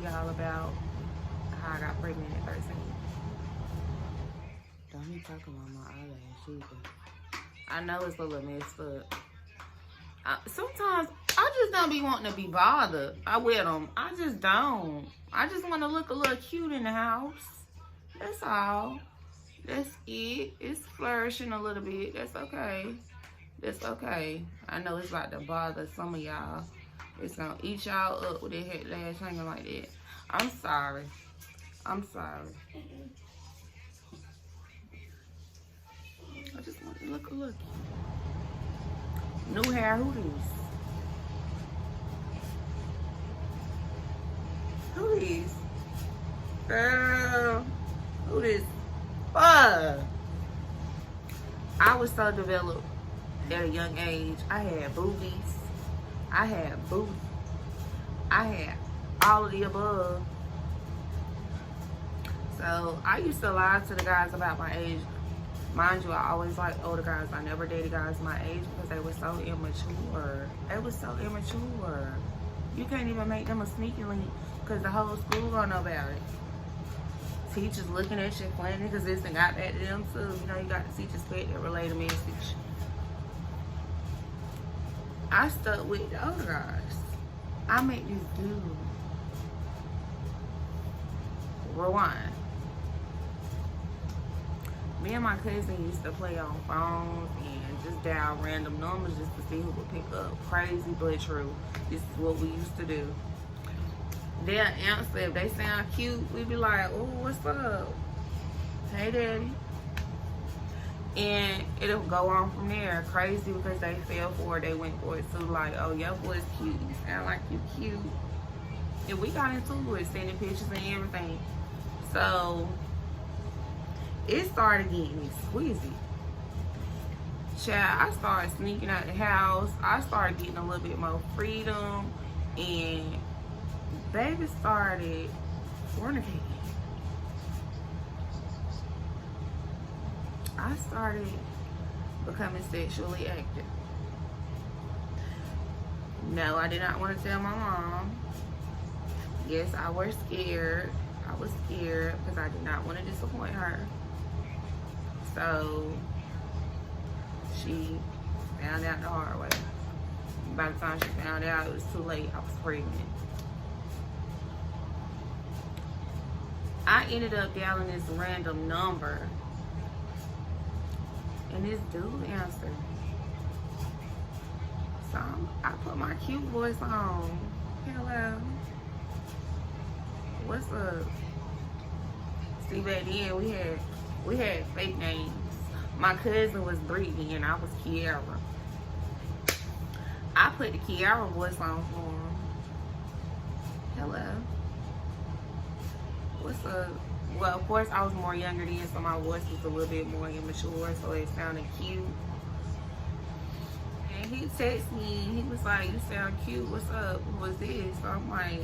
y'all about how I got pregnant at 13. Don't be talking about my eyelash either. I know it's a little messed up. Sometimes I just don't be wanting to be bothered with them. I just don't. I just want to look a little cute in the house. That's all. That's it. It's flourishing a little bit. That's okay. That's okay. I know it's about to bother some of y'all. It's gonna eat y'all up with their head lash hanging like that. I'm sorry. I'm sorry. I just want to look a look. New hair, who this? Who this? Girl, who this? I was so developed at a young age. I had boobies. I had booty. I had all of the above. So I used to lie to the guys about my age. Mind you, I always liked older guys. I never dated guys my age because they were so immature. They were so immature. You can't even make them a sneaky link because the whole school gonna know about it. Teachers looking at you funny because this thing got back to them too. You know, you got the teachers spread that relay the message. I stuck with the older guys. I met this dude. Rewind. Me and my cousin used to play on phones and just dial random numbers just to see who would pick up. Crazy but true. This is what we used to do. They'll answer. If they sound cute, we be like, oh, what's up? Hey, daddy. And it'll go on from there. Crazy because they fell for it. They went for it too. Like, oh, your boy's cute. You sound like you cute. And we got into it, sending pictures and everything. So it started getting squeezy. Child, I started sneaking out the house. I started getting a little bit more freedom. And baby started fornicating. I started becoming sexually active. No, I did not want to tell my mom. Yes, I was scared. I was scared because I did not want to disappoint her. So she found out the hard way. By the time she found out, it was too late. I was pregnant. I ended up dialing this random number. And this dude answered. So I put my cute voice on. Hello. What's up? See, back then we had fake names. My cousin was Brittany and I was Kiara. I put the Kiara voice on for him. Hello. What's up? Well, of course, I was more younger then, so my voice was a little bit more immature, so it sounded cute. And he texted me, he was like, you sound cute, what's up? Who was this? So I'm like,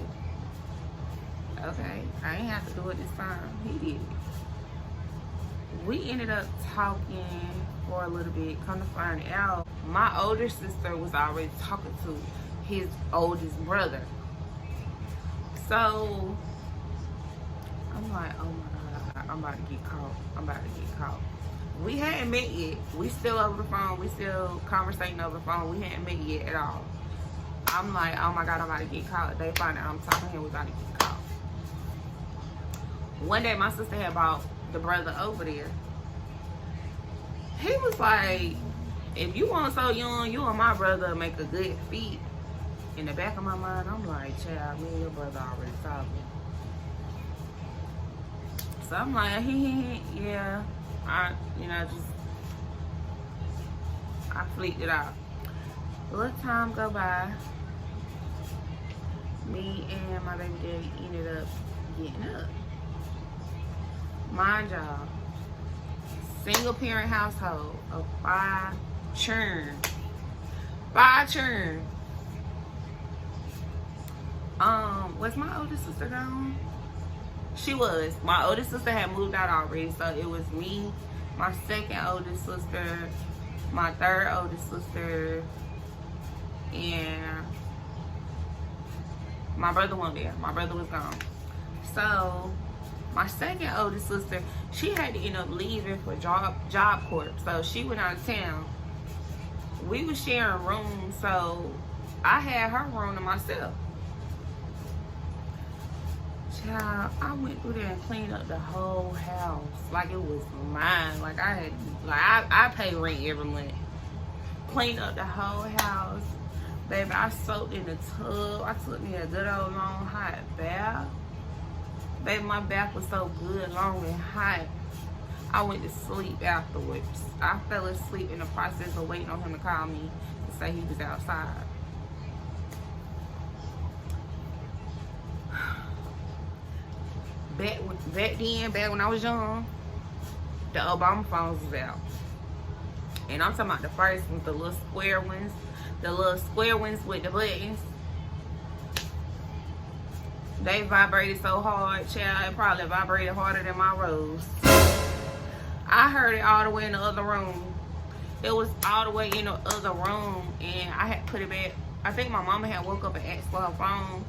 okay, I ain't have to do it this time. He did it. We ended up talking for a little bit. Come to find out, my older sister was already talking to his oldest brother. So I'm like, oh my God, I'm about to get caught. I'm about to get caught. We hadn't met yet. We still over the phone. We still conversating over the phone. We hadn't met yet at all. I'm like, oh my God, I'm about to get caught. They find out I'm talking to him, we about to get caught. One day my sister had brought the brother over there. He was like, if you want so young, you and my brother make a good fit. In the back of my mind, I'm like, child, me and your brother already talking. So I'm like, yeah, I fleeked it out. A little time go by. Me and my baby daddy ended up getting up. Mind y'all, single parent household of 5 children. 5 children. Was my oldest sister gone? She was. My oldest sister had moved out already, so it was me, my second oldest sister, my third oldest sister, and My brother wasn't there. My brother was gone. So my second oldest sister, she had to end up leaving for job corp. So she went out of town. We was sharing rooms, so I had her room to myself. Child, I went through there and cleaned up the whole house like it was mine. Like I pay rent every month. Cleaned up the whole house. Baby, I soaked in the tub. I took me a good old long hot bath. Baby, my bath was so good, long and hot. I went to sleep afterwards. I fell asleep in the process of waiting on him to call me to say he was outside. Back when I was young, the Obama phones was out. And I'm talking about the first ones, the little square ones. The little square ones with the buttons. They vibrated so hard, child, it probably vibrated harder than my rose. I heard it all the way in the other room. It was all the way in the other room, and I had put it back. I think my mama had woke up and asked for her phone,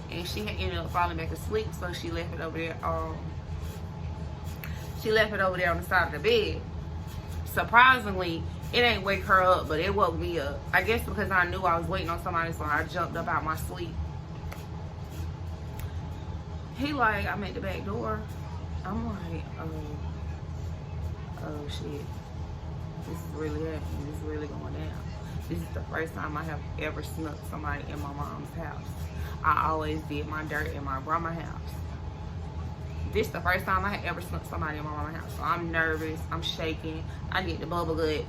and she had ended up falling back asleep, so she left it over there. She left it over there on the side of the bed. Surprisingly, it ain't wake her up, but it woke me up. I guess because I knew I was waiting on somebody, so I jumped up out my sleep. He like, I'm at the back door. I'm like, oh shit. This is really happening. This is really going down. This is the first time I have ever snuck somebody in my mom's house. I always did my dirt in my grandma's house. This is the first time I had ever snuck somebody in my mama's house. So I'm nervous, I'm shaking, I get the bubble guts.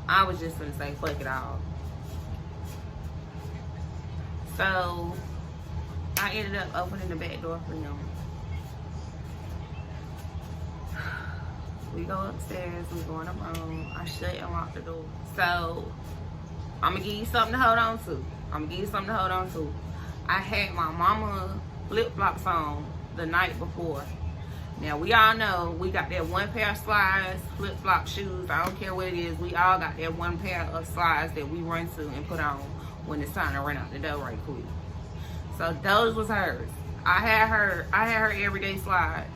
I was just gonna say, fuck it all. So I ended up opening the back door for him. We go upstairs, we go in the room, I shut and lock the door. So I'm gonna give you something to hold on to. I had my mama flip-flops on the night before. Now we all know we got that one pair of slides, flip-flop shoes, I don't care what it is, we all got that one pair of slides that we run to and put on when it's time to run out the door right quick. So those was hers. I had her everyday slides.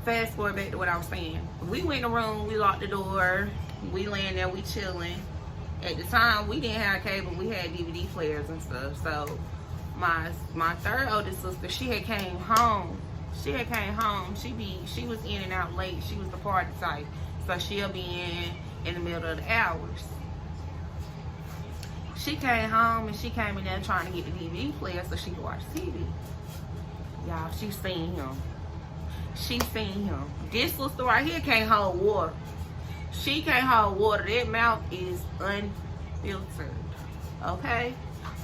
Fast forward back to what I was saying. We went in the room, we locked the door, we laying there, we chilling. At the time, we didn't have cable, we had DVD players and stuff. So my third oldest sister, she had came home. She was in and out late. She was the party type. So she'll be in the middle of the hours. She came home and she came in there trying to get the DVD player so she could watch TV. Y'all, she seen him. This sister right here can't hold water. She can't hold water. That mouth is unfiltered. Okay?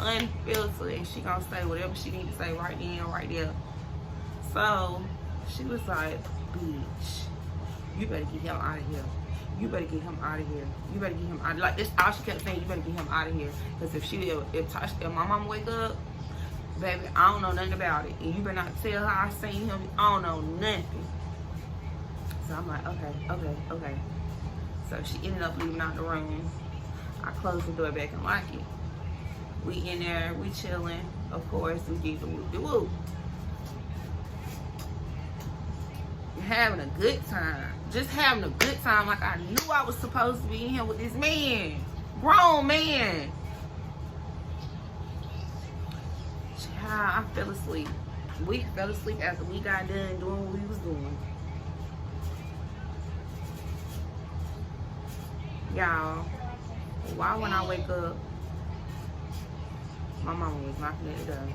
Unfiltered. And she gonna say whatever she need to say right then, right there. So she was like, bitch, you better get him out of here. You better get him out of here. You better get him out of here. Like, this all she kept saying, you better get him out of here. Because if my mama wake up, baby, I don't know nothing about it. And you better not tell her I seen him. I don't know nothing. So I'm like, okay. So she ended up leaving out the room. I closed the door back and locked it. We in there, we chilling. Of course, we did the whoop-de-whoop. Having a good time. Just having a good time like I knew I was supposed to be in here with this man. Grown man. Child, I fell asleep. We fell asleep after we got done doing what we was doing. Y'all, why when I wake up, my mama was knocking at the door.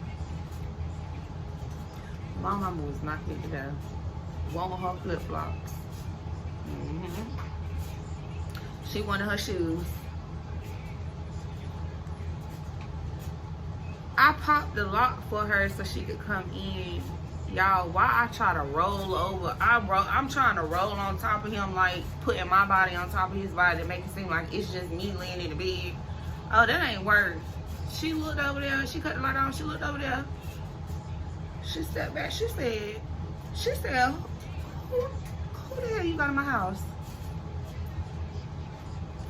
My mama was knocking at the door. Wanting her flip-flops. She wanted her shoes. I popped the lock for her so she could come in. Y'all, why I try to roll over? I'm trying to roll on top of him, like putting my body on top of his body to make it seem like it's just me laying in the bed. Oh, that ain't work. She looked over there. She cut the light on. She looked over there. She stepped back. She said, who the hell you got in my house?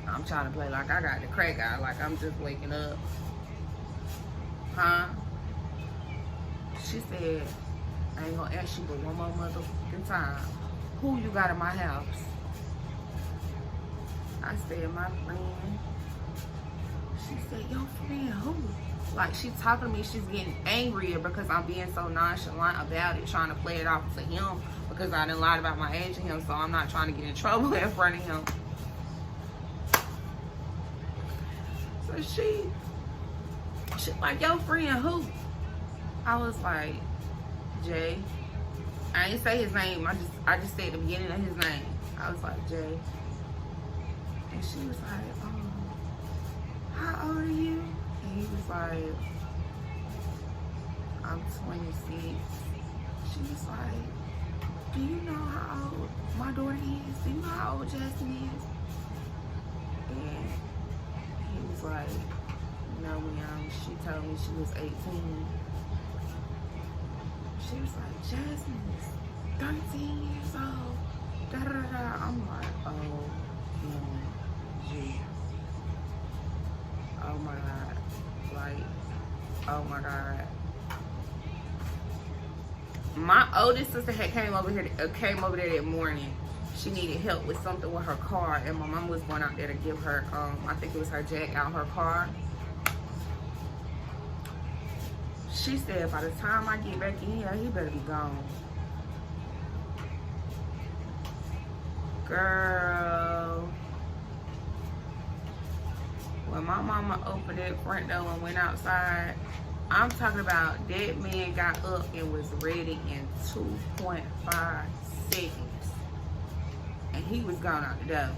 I'm trying to play like I got the crack out, like I'm just waking up. Huh? She said, I ain't gonna ask you but one more motherfucking time. Who you got in my house? I said, my friend. She said, your friend who? Like, she's talking to me, she's getting angrier because I'm being so nonchalant about it, trying to play it off to him because I done lied about my age to him, so I'm not trying to get in trouble in front of him. So she like, your friend who? I was like, Jay. I didn't say his name, I just said the beginning of his name. I was like, Jay. And she was like, oh, how old are you? And he was like, I'm 26. She was like, do you know how old my daughter is? Do you know how old Jasmine is? And he was like, no, when she told me she was 18. She was like, Jasmine is 13 years old. Da da da da. I'm like, oh, gee. Oh my God. Like, oh my God. My oldest sister had came over there that morning. She needed help with something with her car, and my mom was going out there to give her, I think it was her jack out her car. She said, by the time I get back in here, he better be gone. Girl. When my mama opened that front door and went outside, I'm talking about that man got up and was ready in 2.5 seconds. And he was gone out the door.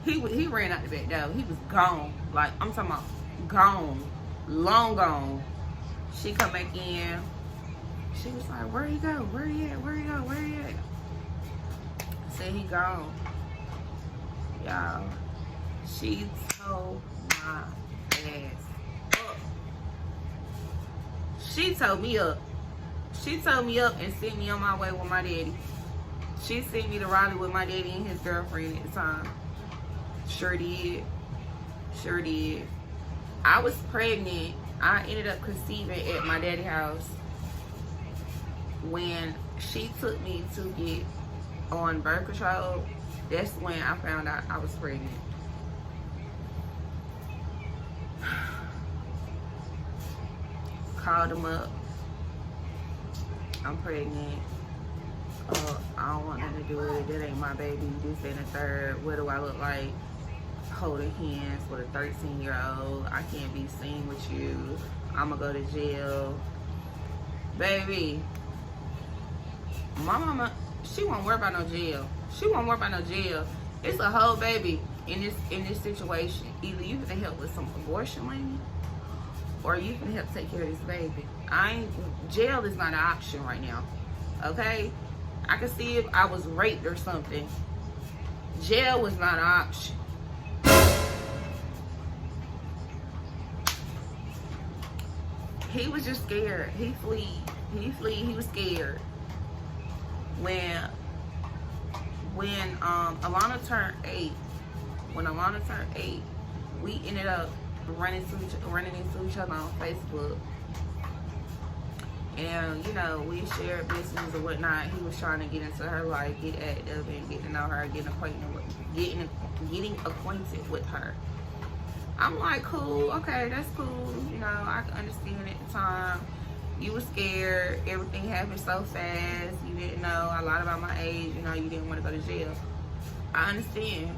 He ran out the back door. He was gone. Like, I'm talking about gone. Long gone. She come back in. She was like, where he go? Where he at? Where he go? Where he at? I said, he gone. Y'all, she told my ass up. She told me up. She told me up and sent me on my way with my daddy. She sent me to Raleigh with my daddy and his girlfriend at the time. Sure did. Sure did. I was pregnant. I ended up conceiving at my daddy's house. When she took me to get on birth control, that's when I found out I was pregnant. Called him up. I'm pregnant. I don't want nothing to do with it. That ain't my baby. This and the third. What do I look like? Holding hands with a 13-year-old. I can't be seen with you. I'm gonna go to jail. Baby, my mama, she won't worry about no jail. She won't worry about no jail. It's a whole baby in this situation. Either you can help with some abortion money, or you can help take care of this baby. Jail is not an option right now. Okay? I can see if I was raped or something. Jail was not an option. He was just scared. He fled. He was scared. When Alana turned 8, we ended up running into each other on Facebook. And, you know, we shared business and whatnot. He was trying to get into her life, get active, and get to know her, getting acquainted with her. I'm like, cool, okay, that's cool. You know, I can understand at the time. You were scared. Everything happened so fast. You didn't know a lot about my age. You know, you didn't want to go to jail. I understand.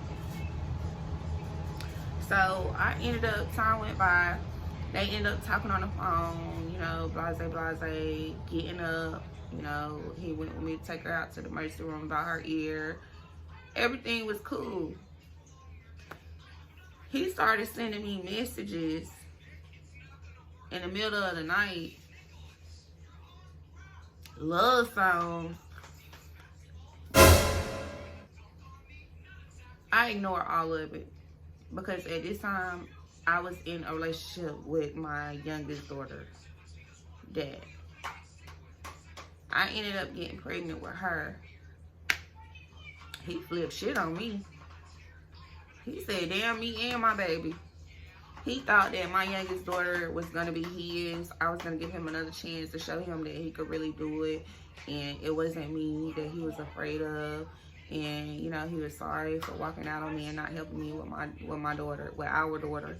So I ended up, time went by. They ended up talking on the phone, you know, blase, getting up. You know, he went with me to take her out to the emergency room about her ear. Everything was cool. He started sending me messages in the middle of the night. Love songs. I ignored all of it because at this time I was in a relationship with my youngest daughter's dad. I ended up getting pregnant with her. He flipped shit on me. He said, damn, me and my baby. He thought that my youngest daughter was going to be his. I was going to give him another chance to show him that he could really do it. And it wasn't me that he was afraid of. And, you know, he was sorry for walking out on me and not helping me with my daughter, with our daughter.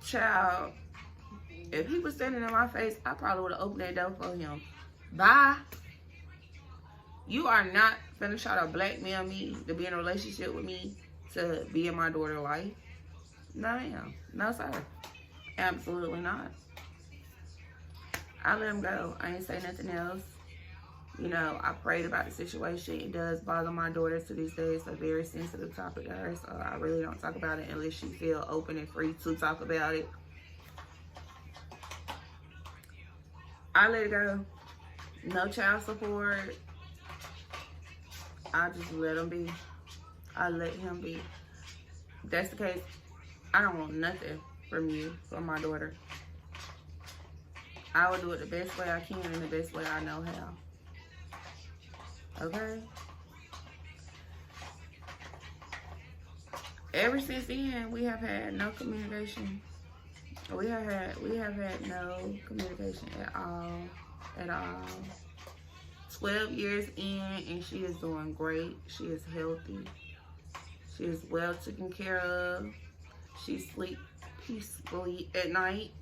Child, if he was standing in my face, I probably would have opened that door for him. Bye. You are not finna try to blackmail me to be in a relationship with me to be in my daughter's life. No, ma'am. No, sir. Absolutely not. I let him go. I ain't say nothing else. You know, I prayed about the situation. It does bother my daughter to this day. It's a very sensitive topic to her, so I really don't talk about it unless she feel open and free to talk about it. I let it go. No child support. I just let him be. I let him be. If that's the case, I don't want nothing from you, from my daughter. I will do it the best way I can and the best way I know how. Okay? Ever since then, we have had no communication. We have had no communication at all. 12 years in, and she is doing great. She is healthy. She is well taken care of. She sleeps peacefully at night.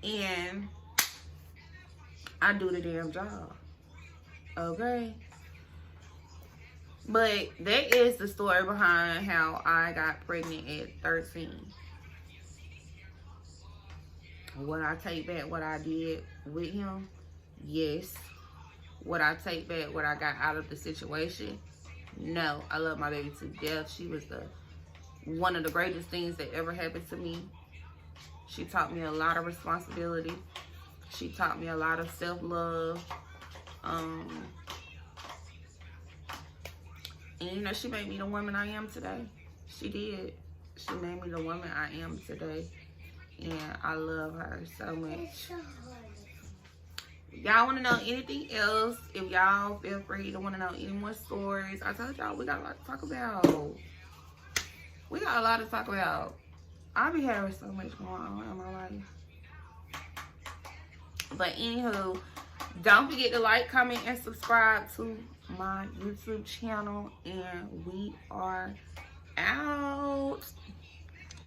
And I do the damn job. Okay? But that is the story behind how I got pregnant at 13. Would I take back what I did with him? Yes. Would I take back what I got out of the situation? No. I love my baby to death. She was one of the greatest things that ever happened to me. She taught me a lot of responsibility. She taught me a lot of self-love. And, you know, she made me the woman I am today. She did. She made me the woman I am today. And I love her so much. Y'all want to know anything else? If y'all feel free to want to know any more stories. I told y'all we got a lot to talk about. We got a lot to talk about. I be having so much going on in my life. But anywho, don't forget to like, comment, and subscribe to my YouTube channel. And we are out.